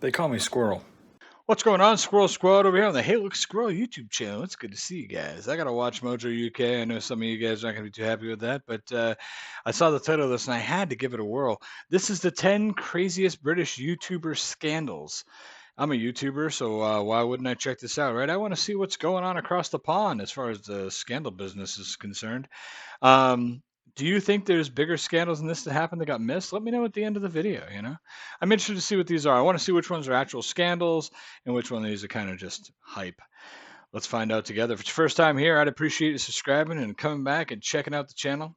They call me Squirrel. What's going on, Squirrel Squad, over here on the Hey Look Squirrel YouTube channel? It's good to see you guys. I got to watch Mojo UK. I know some of you guys aren't going to be too happy with that, but I saw the title of this and I had to give it a whirl. This is the 10 craziest British YouTuber scandals. I'm a YouTuber, so why wouldn't I check this out, right? I want to see what's going on across the pond as far as the scandal business is concerned. Do you think there's bigger scandals than this that happened that got missed? Let me know at the end of the video, I'm interested to see what these are. I want to see which ones are actual scandals and which one of these are kind of just hype. Let's find out together. If it's your first time here, I'd appreciate you subscribing and coming back and checking out the channel.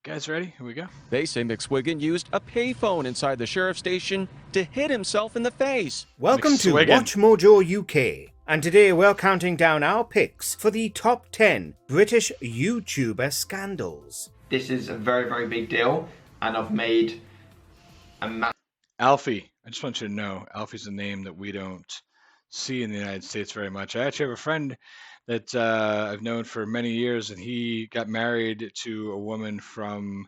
Guys ready? Here we go. They say McSwiggan used a payphone inside the sheriff's station to hit himself in the face. Welcome to Watch Mojo UK, and today we're counting down our picks for the top 10 British YouTuber scandals. This is a very, very big deal, and I've made a Alfie. I just want you to know, Alfie's a name that we don't see in the United States very much. I actually have a friend that I've known for many years, and he got married to a woman from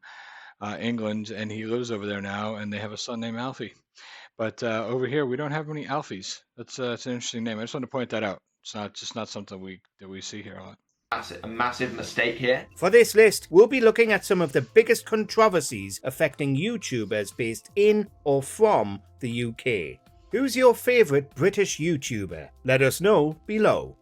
England, and he lives over there now, and they have a son named Alfie. But over here, we don't have many Alfies. That's an interesting name. I just want to point that out. It's not something that we see here a lot. a massive mistake here. For this list, we'll be looking at some of the biggest controversies affecting YouTubers based in or from the UK. Who's your favourite British YouTuber? Let us know below.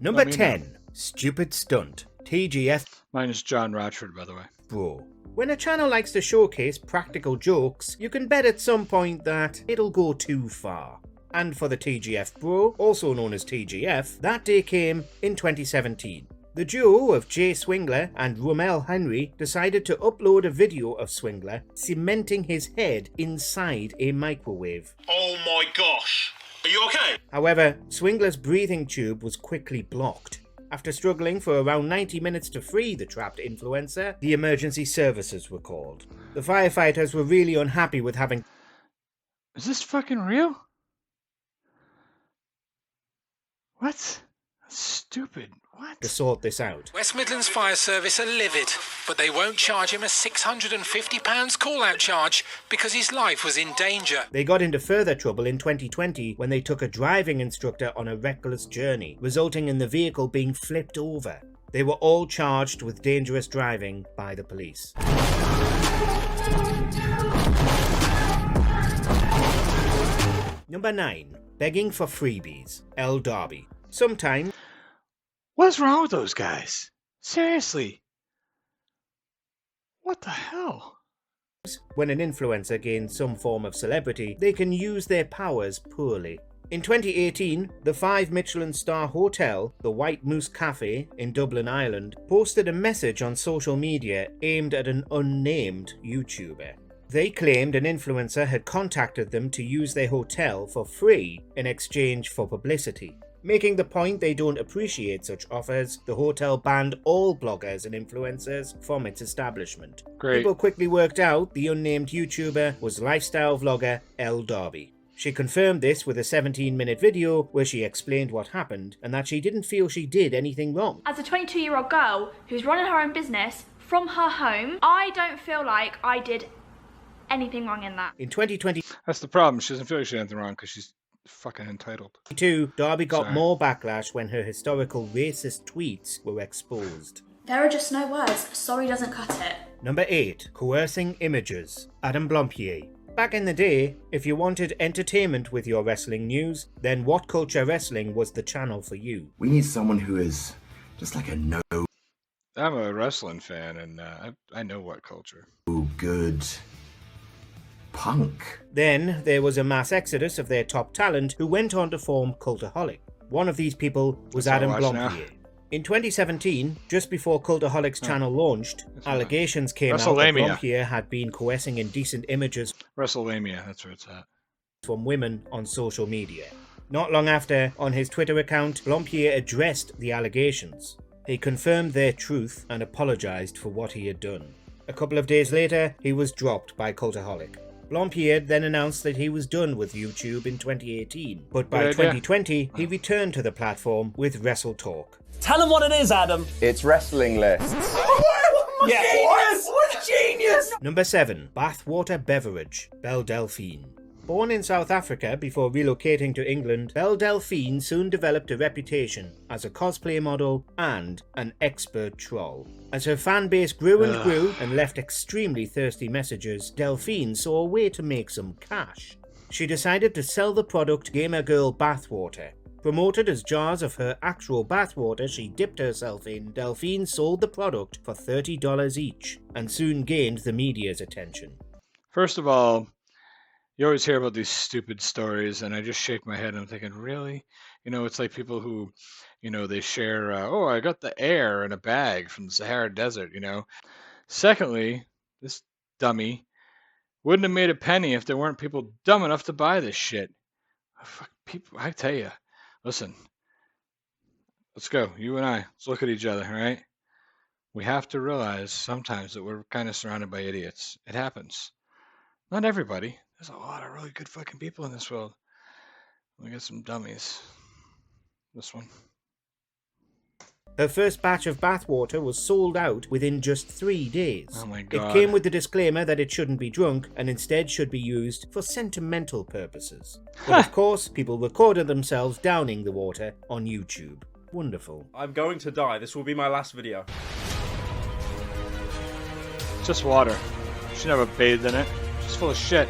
Number 10, Stupid Stunt, TGF. Mine is John Rochford, by the way. Bro. When a channel likes to showcase practical jokes, you can bet at some point that it'll go too far. And for the TGF Bro, also known as TGF, that day came in 2017. The duo of Jay Swingler and Rommel Henry decided to upload a video of Swingler cementing his head inside a microwave. Oh my gosh, are you okay? However, Swingler's breathing tube was quickly blocked. After struggling for around 90 minutes to free the trapped influencer, the emergency services were called. The firefighters were really unhappy with having... Is this fucking real? What? That's stupid. What? To sort this out. West Midlands Fire Service are livid, but they won't charge him a £650 call-out charge because his life was in danger. They got into further trouble in 2020 when they took a driving instructor on a reckless journey, resulting in the vehicle being flipped over. They were all charged with dangerous driving by the police. Number 9. Begging for freebies. L. Derby. Sometimes... What's wrong with those guys? Seriously. What the hell? When an influencer gains some form of celebrity, they can use their powers poorly. In 2018, the 5 Michelin star hotel, the White Moose Cafe in Dublin, Ireland, posted a message on social media aimed at an unnamed YouTuber. They claimed an influencer had contacted them to use their hotel for free in exchange for publicity. Making the point they don't appreciate such offers, the hotel banned all bloggers and influencers from its establishment. Great. People quickly worked out the unnamed YouTuber was lifestyle vlogger L. Derby. She confirmed this with a 17-minute video where she explained what happened and that she didn't feel she did anything wrong. As a 22-year-old girl who's running her own business from her home, I don't feel like I did anything wrong in that. In 2020... That's the problem. She doesn't feel like she did anything wrong because she's fucking entitled. Derby got more backlash when her historical racist tweets were exposed. There are just no words. Sorry doesn't cut it. Number 8. Coercing images. Adam Blompier. Back in the day, if you wanted entertainment with your wrestling news, then What Culture Wrestling was the channel for you. We need someone who is just like a no I'm a wrestling fan, and I know What Culture. good punk. Then there was a mass exodus of their top talent who went on to form Cultaholic. One of these people was Adam Blompier. In 2017, just before Cultaholic's channel launched, allegations came out that Blompier had been coercing indecent images WrestleMania, that's where it's at. from women on social media. Not long after, on his Twitter account, Blompier addressed the allegations. He confirmed their truth and apologised for what he had done. A couple of days later, he was dropped by Cultaholic. Blompier then announced that he was done with YouTube in 2018, but by 2020 he returned to the platform with Wrestle Talk. Tell him what it is, Adam. It's wrestling lists. What a genius! Number 7. Bathwater Beverage. Belle Delphine. Born in South Africa before relocating to England, Belle Delphine soon developed a reputation as a cosplay model and an expert troll. As her fan base grew and grew and left extremely thirsty messages, Delphine saw a way to make some cash. She decided to sell the product Gamer Girl bathwater. Promoted as jars of her actual bathwater she dipped herself in, Delphine sold the product for $30 each and soon gained the media's attention. First of all, you always hear about these stupid stories, and I just shake my head and I'm thinking, really? You know, it's like people who, you know, they share, oh, I got the air in a bag from the Sahara Desert, you know. Secondly, this dummy wouldn't have made a penny if there weren't people dumb enough to buy this shit. Fuck, people, I tell you, listen, let's go, you and I, let's look at each other, all right? We have to realize sometimes that we're kind of surrounded by idiots. It happens. Not everybody. There's a lot of really good fucking people in this world. We got some dummies. This one. Her first batch of bathwater was sold out within just 3 days. Oh my god. It came with the disclaimer that it shouldn't be drunk and instead should be used for sentimental purposes. But of course, people recorded themselves downing the water on YouTube. Wonderful. I'm going to die. This will be my last video. Just water. She never bathed in it. She's full of shit.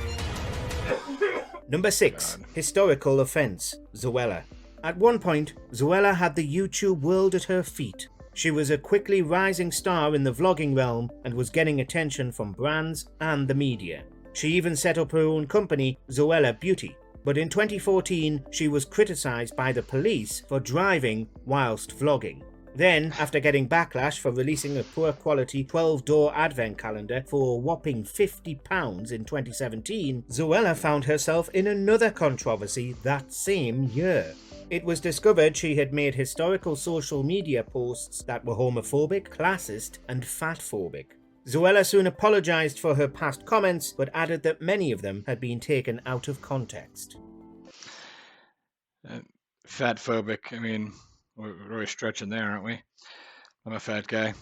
Number 6. Historical offence. Zoella. At one point, Zoella had the YouTube world at her feet. She was a quickly rising star in the vlogging realm and was getting attention from brands and the media. She even set up her own company, Zoella Beauty. But in 2014, she was criticised by the police for driving whilst vlogging. Then, after getting backlash for releasing a poor quality 12-door advent calendar for a whopping £50 in 2017, Zoella found herself in another controversy that same year. It was discovered she had made historical social media posts that were homophobic, classist and fatphobic. Zoella soon apologised for her past comments, but added that many of them had been taken out of context. Fatphobic, I mean, we're really stretching there, aren't we? I'm a fat guy.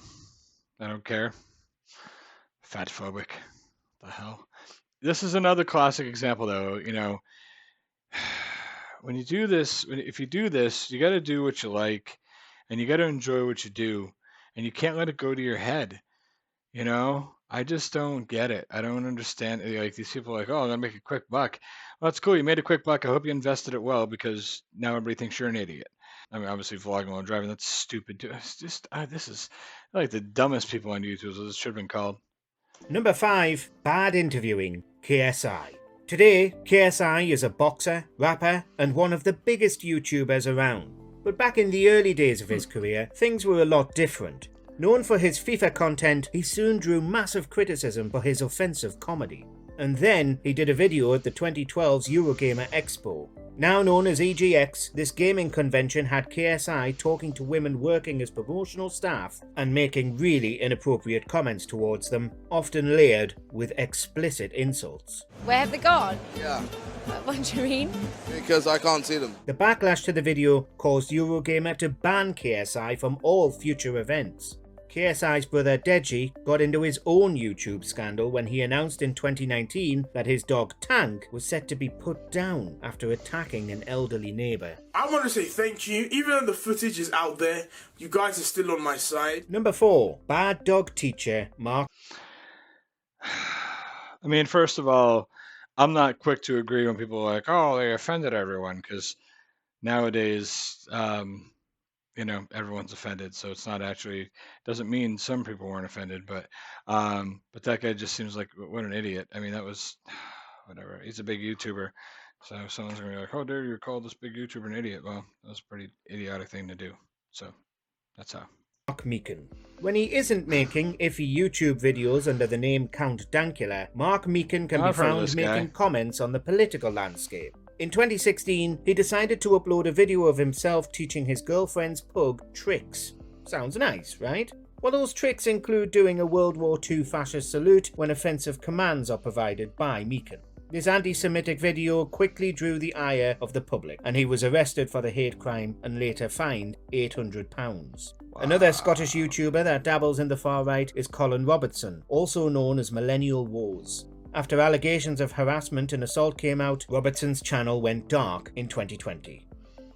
I don't care. Fatphobic. The hell? This is another classic example, though. You know, when you do this, if you do this, you got to do what you like, and you got to enjoy what you do, and you can't let it go to your head. You know, I just don't get it. I don't understand. Like, these people are like, oh, I'm gonna make a quick buck. Well, that's cool. You made a quick buck. I hope you invested it well, because now everybody thinks you're an idiot. I mean, obviously vlogging while driving, that's stupid too. It's just, this is like the dumbest people on YouTube, so this should have been called. Number 5. Bad interviewing. KSI. Today, KSI is a boxer, rapper, and one of the biggest YouTubers around. But back in the early days of his career, things were a lot different. Known for his FIFA content, he soon drew massive criticism for his offensive comedy. And then he did a video at the 2012's Eurogamer Expo. Now known as EGX, this gaming convention had KSI talking to women working as promotional staff and making really inappropriate comments towards them, often layered with explicit insults. Where have they gone? Yeah. What do you mean? Because I can't see them. The backlash to the video caused Eurogamer to ban KSI from all future events. KSI's brother Deji got into his own YouTube scandal when he announced in 2019 that his dog Tank was set to be put down after attacking an elderly neighbour. I want to say thank you. Even though the footage is out there, you guys are still on my side. Number 4. Bad dog teacher Mark. I mean, first of all, I'm not quick to agree when people are like, oh, they offended everyone, because nowadays, you know, everyone's offended, so it's not actually, doesn't mean some people weren't offended, but that guy just seems like, what an idiot. I mean, that was, whatever, he's a big YouTuber, so someone's gonna be like, how dare you call this big YouTuber an idiot? Well, that was a pretty idiotic thing to do, so that's how. Mark Meekin. When he isn't making iffy YouTube videos under the name Count Dankula, Mark Meekin can be found making comments on the political landscape. In 2016, he decided to upload a video of himself teaching his girlfriend's pug tricks. Sounds nice, right? Well, those tricks include doing a World War II fascist salute when offensive commands are provided by Meekin. This anti-Semitic video quickly drew the ire of the public, and he was arrested for the hate crime and later fined £800. Wow. Another Scottish YouTuber that dabbles in the far right is Colin Robertson, also known as Millennial Wars. After allegations of harassment and assault came out, Robertson's channel went dark in 2020.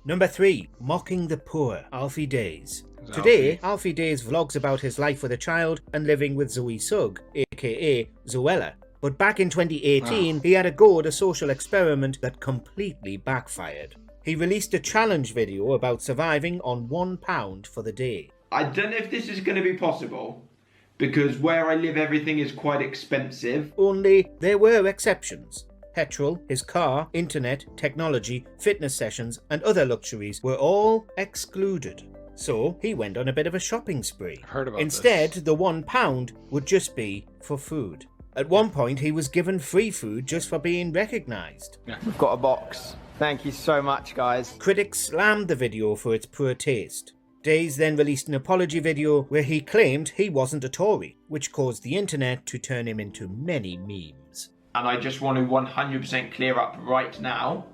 Number 3. Mocking the poor, Alfie Days. Today, Alfie Days vlogs about his life with a child and living with Zoe Sugg, aka Zoella. But back in 2018, he had a go at a social experiment that completely backfired. He released a challenge video about surviving on £1 for the day. I don't know if this is going to be possible, because where I live everything is quite expensive. Only there were exceptions. Petrol, his car, internet, technology, fitness sessions and other luxuries were all excluded. So he went on a bit of a shopping spree. Instead, the £1 would just be for food. At one point he was given free food just for being recognised. We've got a box. Thank you so much, guys. Critics slammed the video for its poor taste. Days then released an apology video where he claimed he wasn't a Tory, which caused the internet to turn him into many memes. And I just want to 100% clear up right now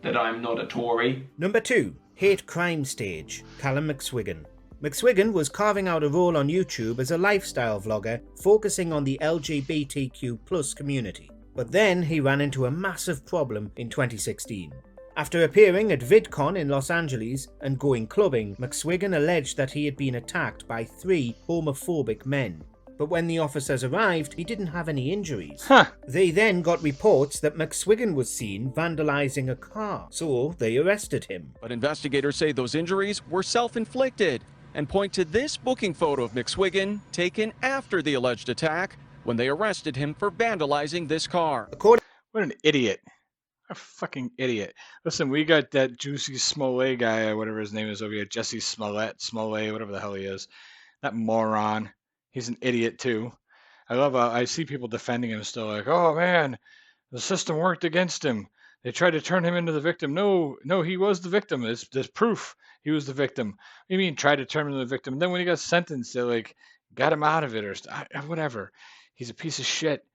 that I'm not a Tory. Number 2. Hate crime stage, Callum McSwiggan. McSwiggan was carving out a role on YouTube as a lifestyle vlogger focusing on the LGBTQ+ community. But then he ran into a massive problem in 2016. After appearing at VidCon in Los Angeles and going clubbing, McSwiggan alleged that he had been attacked by 3 homophobic men. But when the officers arrived, he didn't have any injuries. They then got reports that McSwiggan was seen vandalizing a car, so they arrested him. But investigators say those injuries were self-inflicted and point to this booking photo of McSwiggan taken after the alleged attack when they arrested him for vandalizing this car. What an idiot. A fucking idiot. Listen, we got that Juicy Smollett guy, whatever his name is over here, Jesse Smollett, whatever the hell he is. That moron. He's an idiot too. I love how I see people defending him still, like, oh man, the system worked against him. They tried to turn him into the victim. No, he was the victim. There's proof he was the victim. What do you mean tried to turn him into the victim? And then when he got sentenced, they like got him out of it or whatever. He's a piece of shit.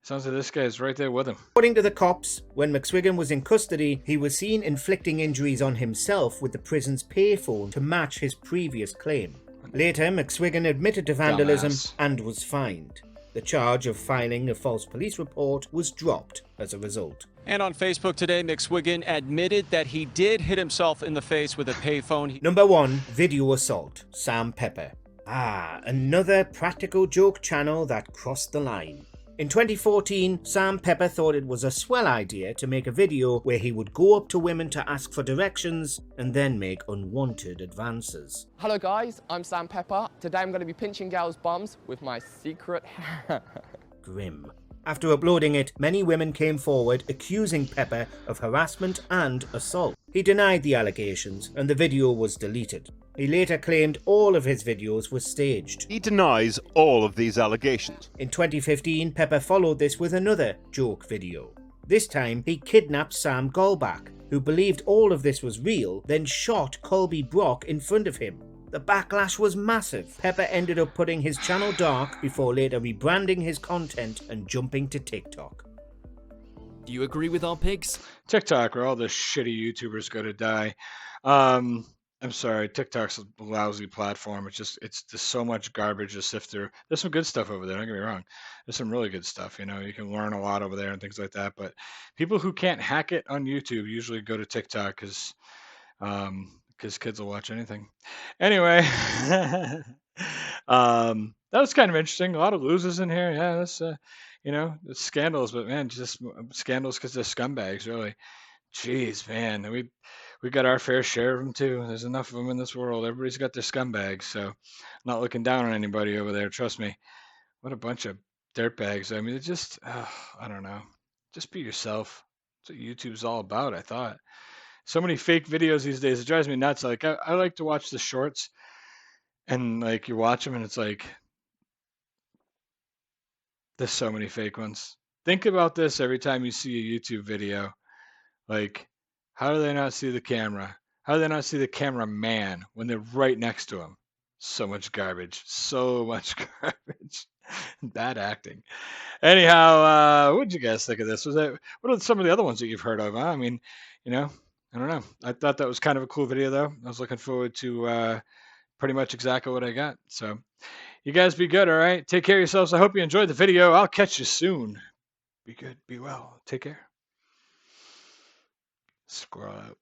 Sounds like this guy's right there with him. According to the cops, when McSwiggan was in custody, he was seen inflicting injuries on himself with the prison's payphone to match his previous claim. Later, McSwiggan admitted to vandalism and was fined. The charge of filing a false police report was dropped as a result. And on Facebook today, McSwiggan admitted that he did hit himself in the face with a payphone. Number 1. Video assault, Sam Pepper. Another practical joke channel that crossed the line. In 2014, Sam Pepper thought it was a swell idea to make a video where he would go up to women to ask for directions and then make unwanted advances. Hello guys, I'm Sam Pepper. Today I'm going to be pinching girls' bums with my secret Grim. After uploading it, many women came forward accusing Pepper of harassment and assault. He denied the allegations and the video was deleted. He later claimed all of his videos were staged. He denies all of these allegations. In 2015, Pepper followed this with another joke video. This time, he kidnapped Sam Goldbach, who believed all of this was real, then shot Colby Brock in front of him. The backlash was massive. Pepper ended up putting his channel dark before later rebranding his content and jumping to TikTok. Do you agree with our pigs? TikTok, where all the shitty YouTubers go to die. I'm sorry, TikTok's a lousy platform. It's just so much garbage to sift through. There's some good stuff over there, don't get me wrong. There's some really good stuff, you know, you can learn a lot over there and things like that. But people who can't hack it on YouTube usually go to TikTok because kids will watch anything. Anyway, that was kind of interesting. A lot of losers in here. Yeah, that's you know, it's scandals, but man, just scandals because they're scumbags, really. Jeez, man, we got our fair share of them too. There's enough of them in this world. Everybody's got their scumbags, so I'm not looking down on anybody over there. Trust me. What a bunch of dirtbags. I mean, it's just, I don't know. Just be yourself. That's what YouTube's all about, I thought. So many fake videos these days. It drives me nuts. Like, I like to watch the shorts, and like you watch them, and it's like, there's so many fake ones. Think about this every time you see a YouTube video. Like, how do they not see the camera? How do they not see the cameraman when they're right next to him? So much garbage. So much garbage. Bad acting. Anyhow, what did you guys think of this? What are some of the other ones that you've heard of? Huh? I mean, you know, I don't know. I thought that was kind of a cool video, though. I was looking forward to pretty much exactly what I got. So you guys be good, all right? Take care of yourselves. I hope you enjoyed the video. I'll catch you soon. Be good. Be well. Take care. Squirrel out.